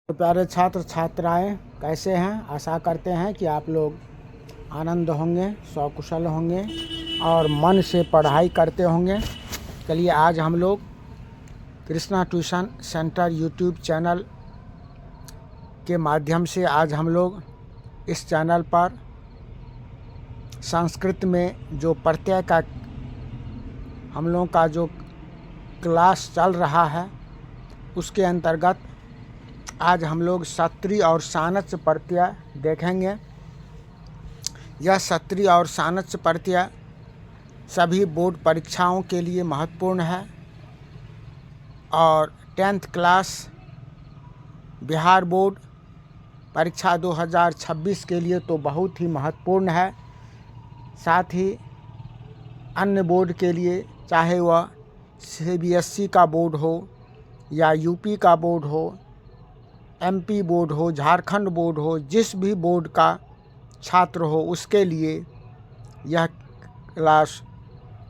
तो प्यारे छात्र छात्राएं कैसे हैं। आशा करते हैं कि आप लोग आनंद होंगे, सकुशल होंगे और मन से पढ़ाई करते होंगे। चलिए आज हम लोग Krishna tuition centre YouTube channel के माध्यम से आज हम लोग इस चैनल पर संस्कृत में जो प्रत्यय का हम लोगों का जो क्लास चल रहा है उसके अंतर्गत आज हम लोग सत्री और सानच प्रत्यय देखेंगे। यह सत्री और सानच प्रत्यय सभी बोर्ड परीक्षाओं के लिए महत्वपूर्ण है और 10th क्लास बिहार बोर्ड परीक्षा 2026 के लिए तो बहुत ही महत्वपूर्ण है। साथ ही अन्य बोर्ड के लिए, चाहे वह CBSE का बोर्ड हो या यूपी का बोर्ड हो, MP बोर्ड हो, झारखंड बोर्ड हो, जिस भी बोर्ड का छात्र हो उसके लिए यह क्लास,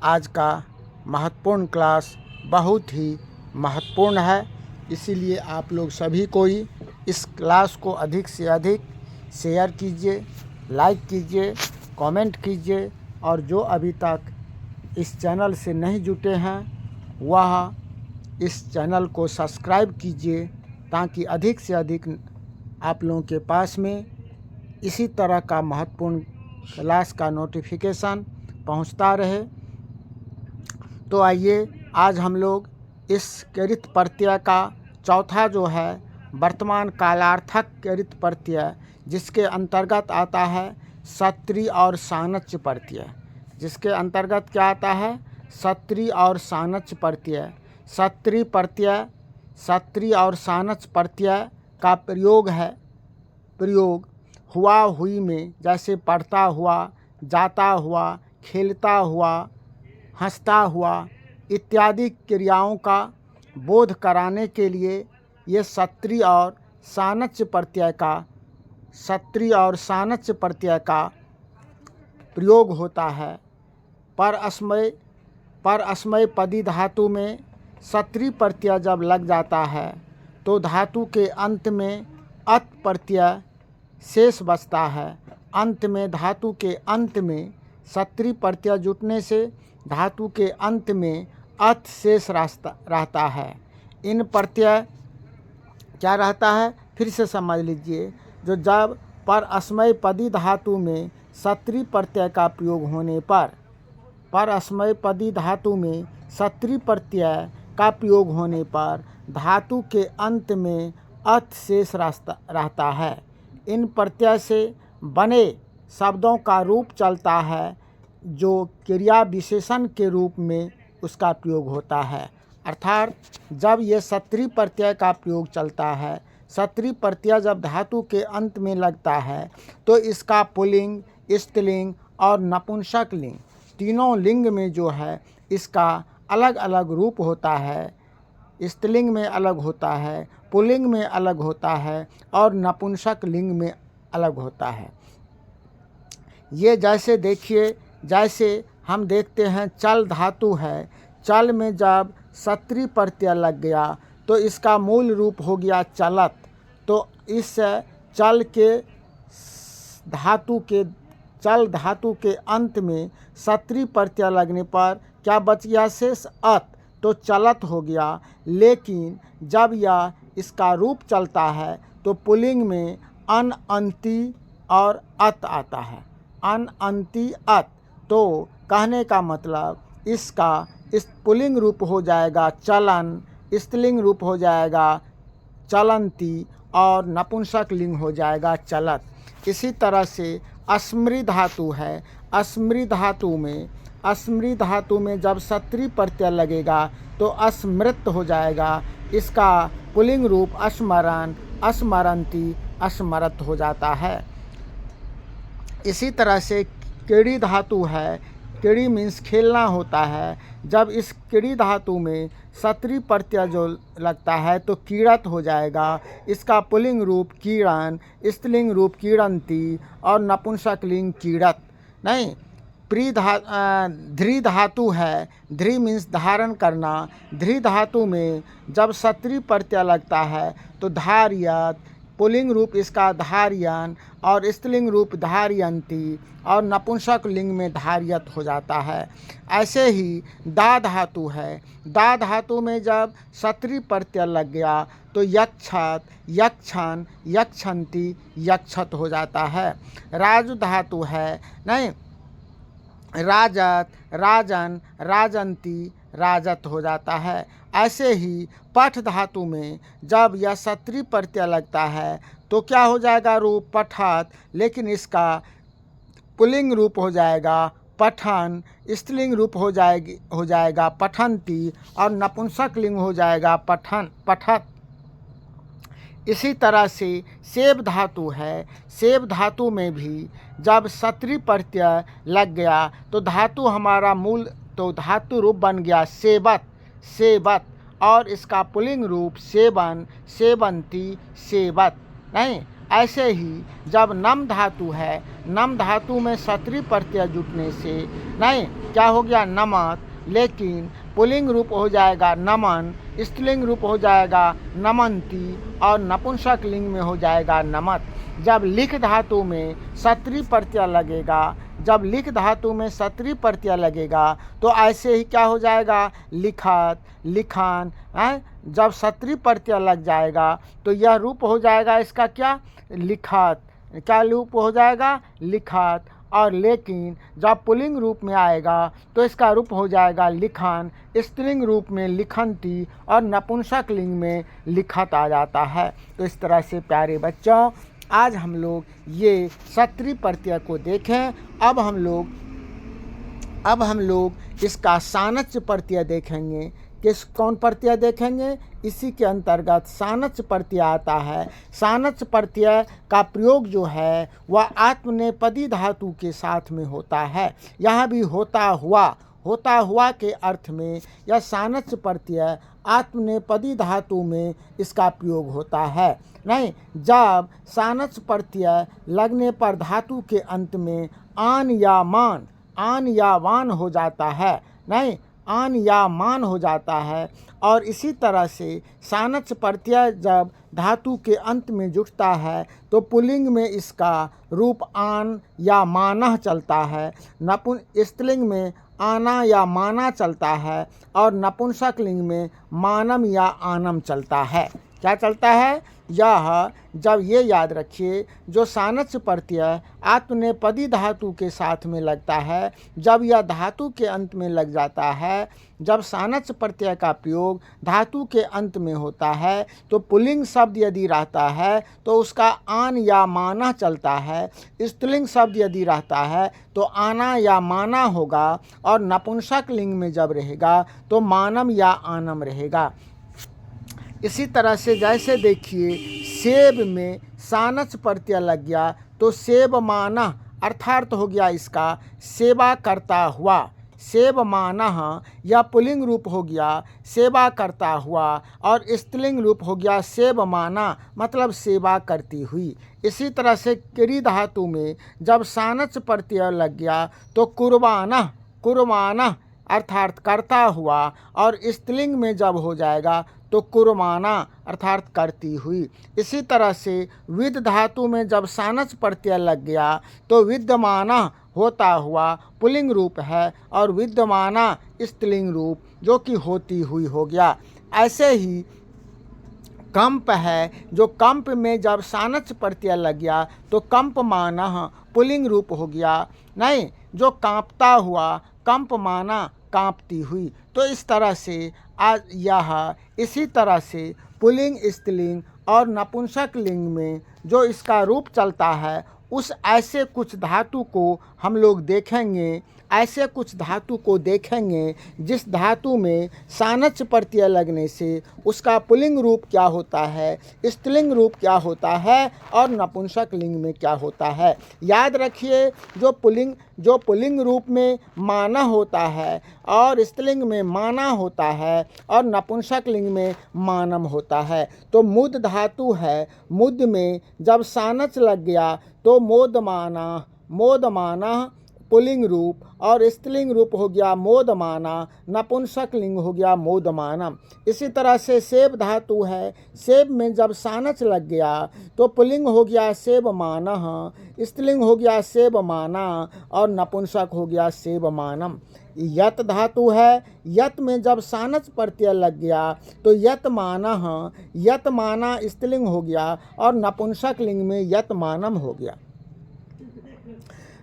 आज का महत्वपूर्ण क्लास बहुत ही महत्वपूर्ण है। इसीलिए आप लोग सभी को ही इस क्लास को अधिक से अधिक शेयर कीजिए, लाइक कीजिए, कमेंट कीजिए और जो अभी तक इस चैनल से नहीं जुटे हैं वह इस चैनल को सब्सक्राइब कीजिए ताकि अधिक से अधिक आप लोगों के पास में इसी तरह का महत्वपूर्ण क्लास का नोटिफिकेशन पहुंचता रहे। तो आइए आज हम लोग इस कृत प्रत्यय का चौथा जो है वर्तमान कालार्थक कृत प्रत्यय, जिसके अंतर्गत आता है सत्री और सानच प्रत्यय। जिसके अंतर्गत क्या आता है? सत्री और सानच प्रत्यय। सत्री प्रत्यय, सत्री और सानच प्रत्यय का प्रयोग है, प्रयोग हुआ हुई में, जैसे पढ़ता हुआ, जाता हुआ, खेलता हुआ, हंसता हुआ इत्यादि क्रियाओं का बोध कराने के लिए ये सत्री और सानच प्रत्यय का, सत्री और सानच प्रत्यय का प्रयोग होता है। पर अस्मय पदी धातु में सत्री प्रत्यय जब लग जाता है तो धातु के अंत में अत प्रत्यय शेष बचता है। अंत में, धातु के अंत में सत्री प्रत्यय जुटने से धातु के अंत में अत शेष रहता है। इन प्रत्यय क्या रहता है फिर से समझ लीजिए। जो जब पर अस्मय पदी धातु में सत्री प्रत्यय का प्रयोग होने पर अस्मय पदी धातु में सत्री प्रत्यय का प्रयोग होने पर धातु के अंत में अत शेष रहता है। इन प्रत्यय से बने शब्दों का रूप चलता है जो क्रिया विशेषण के रूप में उसका प्रयोग होता है। अर्थात जब ये सत्री प्रत्यय का प्रयोग चलता है, सत्री प्रत्यय जब धातु के अंत में लगता है तो इसका पुल्लिंग, स्त्रीलिंग और नपुंसक लिंग, तीनों लिंग में जो है इसका अलग अलग रूप होता है। स्त्रीलिंग में अलग होता है, पुल्लिंग में अलग होता है और नपुंसक लिंग में अलग होता है। ये जैसे देखिए, जैसे हम देखते हैं चल धातु है, चल में जब सत्री प्रत्यय लग गया तो इसका मूल रूप हो गया चलत। तो इस चल धातु के अंत में सत्री प्रत्यय लगने पर क्या बच गया शेष? अत। तो चलत हो गया। लेकिन जब यह इसका रूप चलता है तो पुल्लिंग में अन, अंति और अत आता है। अन, अंति, अत। तो कहने का मतलब इसका इस पुल्लिंग रूप हो जाएगा चलन, स्त्रीलिंग रूप हो जाएगा चलंती और नपुंसक लिंग हो जाएगा चलत। इसी तरह से अस्मृ धातु है, अस्मृ धातु में जब सत्री प्रत्यय लगेगा तो अस्मृत हो जाएगा। इसका पुल्लिंग रूप स्मरण, स्मरंती, स्मरत हो जाता है। इसी तरह से क्रीड़ी धातु है, क्रीड़ी मीन्स खेलना होता है। जब इस क्रीड़ी धातु में सत्री प्रत्यय जो लगता है तो कीड़त हो जाएगा। इसका पुल्लिंग रूप कीड़न, स्त्रीलिंग रूप कीड़ंती और नपुंसक लिंग कीड़त। नहीं, ध्री धातु है। ध्री मीन्स धारण करना। ध्री धातु में जब सत्री प्रत्यय लगता है तो धार्यत, पुल्लिंग रूप इसका धार्यन और स्त्रीलिंग रूप धार्यन्ति और नपुंसक लिंग में धार्यत हो जाता है। ऐसे ही दा धातु है। दा धातु में जब सत्री प्रत्यय लग गया तो यक्षत, यक्षन, यक्षन्ति, यक्षत हो जाता है। राजु धातु है, नहीं, राजत, राजन, राजंती, राजत हो जाता है। ऐसे ही पठ धातु में जब यह सत्री प्रत्यय लगता है तो क्या हो जाएगा रूप पठत, लेकिन इसका पुल्लिंग रूप हो जाएगा पठन, स्त्रीलिंग रूप हो जाएगा पठन्ति और नपुंसक लिंग हो जाएगा पठन, पठत। इसी तरह से सेब धातु है। सेब धातु में भी जब सत्री प्रत्यय लग गया तो धातु हमारा मूल तो धातु रूप बन गया सेबत, सेबत और इसका पुल्लिंग रूप सेबन, सेबंती, सेबत, नहीं। ऐसे ही जब नम धातु है, नम धातु में सत्री प्रत्यय जुटने से, नहीं, क्या हो गया नमत, लेकिन पुल्लिंग रूप हो जाएगा नमन, स्त्रीलिंग रूप हो जाएगा नमंती और नपुंसक लिंग में हो जाएगा नमत। जब लिख धातु में सत्री प्रत्यय लगेगा, जब लिख धातु में सत्री प्रत्यय लगेगा तो ऐसे ही क्या हो जाएगा लिखत, लिखान है। जब सत्री प्रत्यय लग जाएगा तो यह रूप हो जाएगा इसका क्या लिखत, क्या रूप हो जाएगा लिखत। और लेकिन जब पुल्लिंग रूप में आएगा तो इसका रूप हो जाएगा लिखन, स्त्रीलिंग रूप में लिखन्ति और नपुंसक लिंग में लिखत आ जाता है। तो इस तरह से प्यारे बच्चों आज हम लोग ये सत्री प्रत्यय को देखें। अब हम लोग इसका सानच्य प्रत्यय देखेंगे। कौन प्रत्यय देखेंगे? इसी के अंतर्गत सानच्य प्रत्यय आता है। सानच्य प्रत्यय का प्रयोग जो है वह आत्मनेपदी धातु के साथ में होता है। यहाँ भी होता हुआ के अर्थ में यह सानच्य प्रत्यय आत्मनेपदी धातु में इसका प्रयोग होता है। नहीं, जब सानच्य प्रत्यय लगने पर धातु के अंत में आन या वान हो जाता है, नहीं, आन या मान हो जाता है। और इसी तरह से सानच्य प्रत्यय जब धातु के अंत में जुटता है तो पुल्लिंग में इसका रूप आन या मानह चलता है, स्त्रीलिंग में आना या माना चलता है और नपुंसक लिंग में मानम या आनम चलता है। क्या चलता है? यह जब ये याद रखिए, जो सानच्य प्रत्यय आत्मनेपदी धातु के साथ में लगता है, जब यह धातु के अंत में लग जाता है, जब सानच्य प्रत्यय का प्रयोग धातु के अंत में होता है तो पुल्लिंग शब्द यदि रहता है तो उसका आन या माना चलता है। स्त्रीलिंग शब्द यदि रहता है तो आना या माना होगा और नपुंसक लिंग में जब रहेगा तो मानम या आनम रहेगा। इसी तरह से जैसे देखिए सेब में सानच्य प्रत्यय लग गया तो सेब माना अर्थात हो गया इसका सेवा करता हुआ। सेब माना या पुल्लिंग रूप हो गया सेवा करता हुआ और स्त्रीलिंग रूप हो गया सेब माना मतलब सेवा करती हुई। इसी तरह से क्री धातु में जब सानच्य प्रत्यय लग गया तो कुर्बाना अर्थात करता हुआ और स्त्रीलिंग में जब हो जाएगा तो कुर्माना अर्थात करती हुई। इसी तरह से विद धातु में जब सानच्य प्रत्यय लग गया तो विद्यमाना होता हुआ पुल्लिंग रूप है और विद्यमाना स्त्रीलिंग रूप जो कि होती हुई हो गया। ऐसे ही कंप है, जो कंप में जब सानच्य प्रत्यय लग गया तो कंप माना पुल्लिंग रूप हो गया, नहीं, जो कांपता हुआ कंप माना कांपती हुई। तो इस तरह से आज यह इसी तरह से पुल्लिंग, स्त्रीलिंग और नपुंसक लिंग में जो इसका रूप चलता है उस ऐसे कुछ धातु को हम लोग देखेंगे, ऐसे कुछ धातु को देखेंगे जिस धातु में सानच्य प्रत्यय लगने से उसका पुल्लिंग रूप क्या होता है, स्त्रीलिंग रूप क्या होता है और नपुंसक लिंग में क्या होता है। याद रखिए, जो पुल्लिंग रूप में माना होता है और स्त्रीलिंग में माना होता है और नपुंसक लिंग में मानम होता है। तो मुद धातु है, मुद में जब सानच्य लग गया तो मोदमाना पुल्लिंग रूप और स्त्रीलिंग रूप हो गया मोदमाना, नपुंसक लिंग हो गया मोदमानम। इसी तरह से सेब धातु है, सेब में जब सानच लग गया तो पुल्लिंग हो गया सेबमानः, स्त्रीलिंग हो गया सेबमाना और नपुंसक हो गया सेबमानम। यत धातु है, यत में जब सानच प्रत्यय लग गया तो यतमानः, यतमाना स्त्रीलिंग हो गया और नपुंसक लिंग में यतमानम हो गया।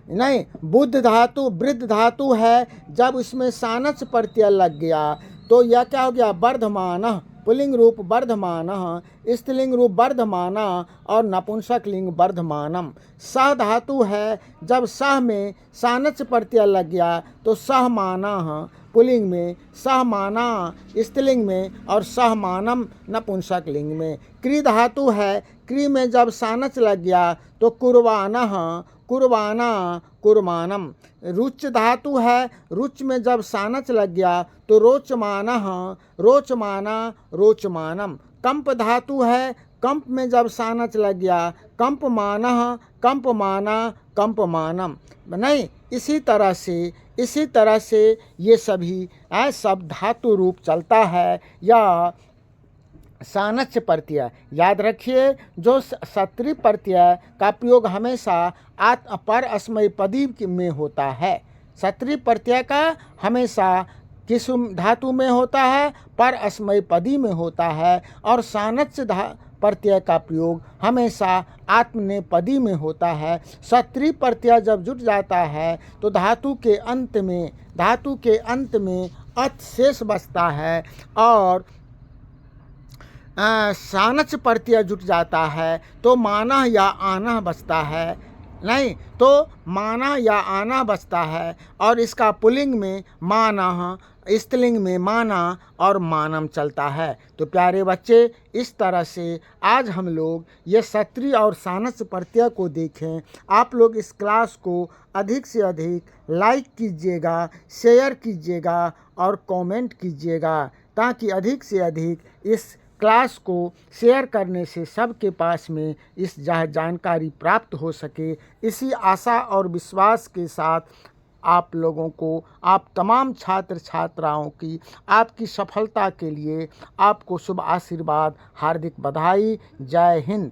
नहीं, बुद्ध धातु वृद्ध धातु है, जब उसमें सानच प्रत्यय लग गया तो यह क्या हो गया वर्धमानः, पुल्लिंग रूप वर्धमानः, स्त्रीलिंग रूप वर्धमाना और नपुंसक लिंग वर्धमानम। सह धातु है, जब सह में सानच प्रत्यय लग गया तो सहमानः, पुल्लिंग में, सहमाना स्त्रीलिंग में और सहमानम नपुंसक लिंग में। क्री धातु है, क्री में जब सानच लग गया तो कुर्बानः, कुर्बाना कुर्मानम। रुच धातु है, रुच में जब सानच लग गया तो रोचमानः, रोचमाना रोचमानम। कंप धातु है, कंप में जब सानच लग गया कंपमानः, कंपमाना कंपमानम। नहीं, इसी तरह से ये सभी सब धातु रूप चलता है या सानच प्रत्यय। याद रखिए, जो सत्री प्रत्यय का प्रयोग हमेशा पर अस्मयी पदी में होता है। सत्री प्रत्यय का हमेशा किस धातु में होता है? पर अस्मयी पदी में होता है। और सानच प्रत्यय का प्रयोग हमेशा आत्मनेपदी में होता है। सत्री प्रत्यय जब जुट जाता है तो धातु के अंत में अत शेष बचता है और सानच प्रत्यय जुट जाता है तो माना या आना बचता है। नहीं तो माना या आना बचता है और इसका पुल्लिंग में माना, स्त्रीलिंग में माना और मानम चलता है। तो प्यारे बच्चे, इस तरह से आज हम लोग ये सत्री और सानच प्रत्यय को देखें। आप लोग इस क्लास को अधिक से अधिक लाइक कीजिएगा, शेयर कीजिएगा और कमेंट कीजिएगा, ताकि अधिक से अधिक इस क्लास को शेयर करने से सबके पास में इस जानकारी प्राप्त हो सके। इसी आशा और विश्वास के साथ आप लोगों को, आप तमाम छात्र छात्राओं की आपकी सफलता के लिए आपको शुभ आशीर्वाद, हार्दिक बधाई। जय हिंद।